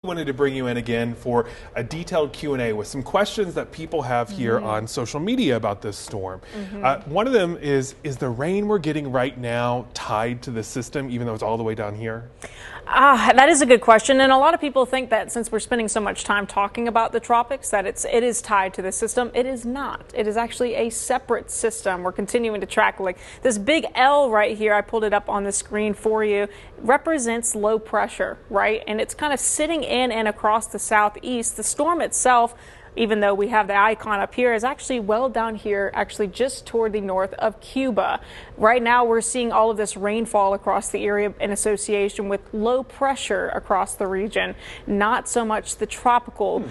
Wanted to bring you in again for a detailed Q&A with some questions that people have here on social media about this storm. One of them is the rain we're getting right now tied to the system, even though it's all the way down here? That is a good question, and a lot of people think that since we're spending so much time talking about the tropics that it is tied to the system. It is not. It is actually a separate system. We're continuing to track like this big L right here. I pulled it up on the screen for you. Represents low pressure, right? And it's kind of sitting in and across the southeast. The storm itself, even though we have the icon up here, is actually well down here, actually just toward the north of Cuba. Right now we're seeing all of this rainfall across the area in association with low pressure across the region, not so much the tropical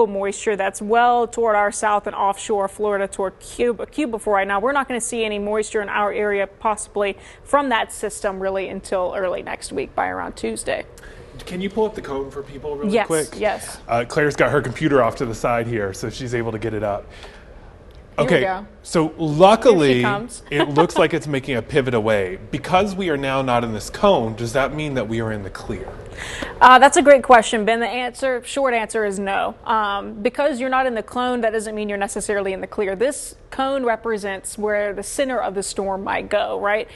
moisture that's well toward our south and offshore Florida toward Cuba for right now. We're not going to see any moisture in our area possibly from that system really until early next week by around Tuesday. Can you pull up the cone for people really quick? Yes. Claire's got her computer off to the side here, so she's able to get it up. Okay, so luckily it looks like it's making a pivot away. Because we are now not in this cone, does that mean that we are in the clear? That's a great question, Ben. The short answer is no. Because you're not in the cone, that doesn't mean you're necessarily in the clear. This cone represents where the center of the storm might go, right?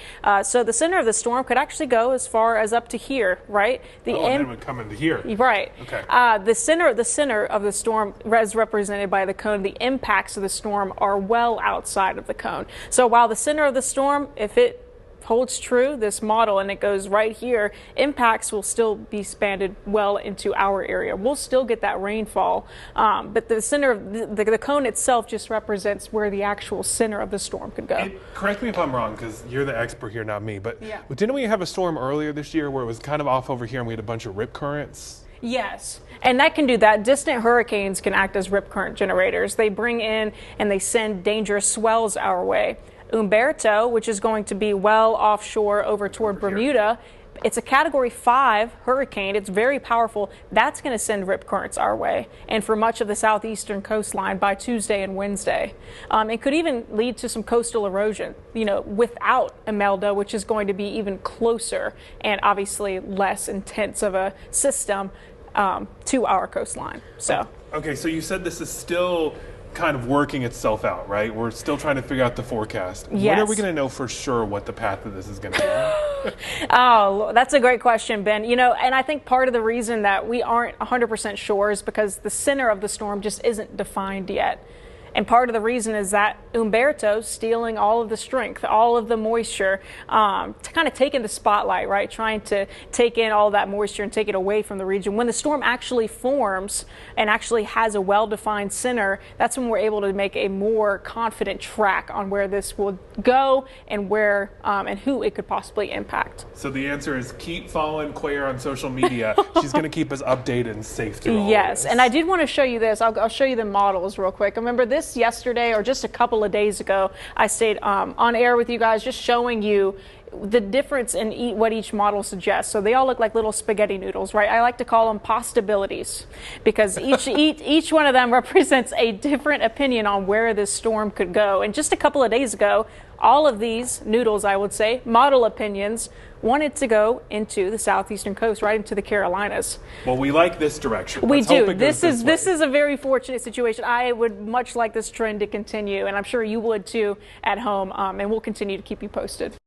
So the center of the storm could actually go as far as up to here, right? And then it would come into here. Right. Okay. The center of the storm is represented by the cone. The impacts of the storm are well outside of the cone. So while the center of the storm, if it holds true, this model, and it goes right here, impacts will still be expanded well into our area. We'll still get that rainfall, but the center of the cone itself just represents where the actual center of the storm could go. Correct me if I'm wrong, because you're the expert here, not me, but didn't we have a storm earlier this year where it was kind of off over here and we had a bunch of rip currents? Yes, and that can do that. Distant hurricanes can act as rip current generators. They bring in and they send dangerous swells our way. Umberto, which is going to be well offshore over toward Bermuda, it's a Category 5 hurricane. It's very powerful. That's going to send rip currents our way and for much of the southeastern coastline by Tuesday and Wednesday. It could even lead to some coastal erosion, without Imelda, which is going to be even closer and obviously less intense of a system to our coastline. So. Okay, so you said this is still kind of working itself out, right? We're still trying to figure out the forecast. Yes. When are we going to know for sure what the path of this is going to be? Oh, that's a great question, Ben. And I think part of the reason that we aren't 100% sure is because the center of the storm just isn't defined yet. And part of the reason is that Umberto's stealing all of the strength, all of the moisture, to kind of taking the spotlight, right? Trying to take in all that moisture and take it away from the region. When the storm actually forms and actually has a well-defined center, that's when we're able to make a more confident track on where this will go and where and who it could possibly impact. So the answer is keep following Claire on social media. She's going to keep us updated and safe through all of this. And I did want to show you this. I'll show you the models real quick. Remember this yesterday or just a couple of days ago, I stayed on air with you guys just showing you the difference in what each model suggests. So they all look like little spaghetti noodles, right? I like to call them possibilities because each one of them represents a different opinion on where this storm could go. And just a couple of days ago, all of these noodles, I would say, model opinions, wanted to go into the southeastern coast, right into the Carolinas. Well, we like this direction. We do. This is a very fortunate situation. I would much like this trend to continue, and I'm sure you would too at home, and we'll continue to keep you posted.